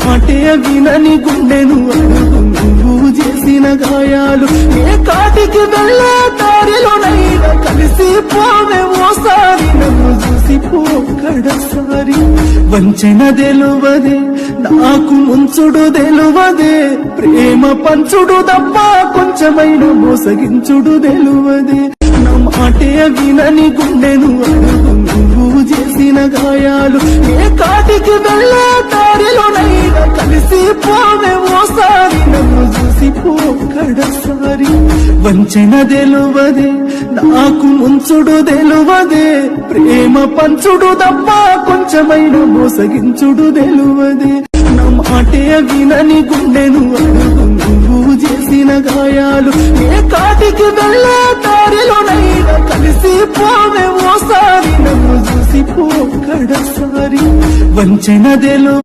మాటే వినని గుండెను అడుగు నువ్వు చేసిన గాయాలు ఏ కాటికి వెళ్ళే దారిలోనైనా కలిసి పోవే ఓసారి నన్ను చూసి పోక్కడసారి వంచన తెలువదే నాకు ముంచుడు తెలువదే ప్రేమ పంచుడు తప్ప కొంచెమైన మోసగించుడు తెలువదే నా మాటే వినని గుండెను అడుగు నువ్వు చేసిన గాయాలు ఏ కాటికి వెళ్ళే దారిలోనైనా కలిసి పోవే ఓసారి నన్ను చూసి పోక్కడసారి వంచన తెలువదే నాకు ముంచుడు తెలువదే ప్రేమ పంచుడు తప్ప కొంచెమైన మోసగించుడు తెలువదే నా మాటే వినని గుండెను అడుగు నువ్వు చేసిన గాయాలు ఏ కాటికి వెళ్ళే దారిలోనైనా కలిసి పోవే ఓసారి నన్ను చూసి పోక్కడసారి వంచన తెలువదే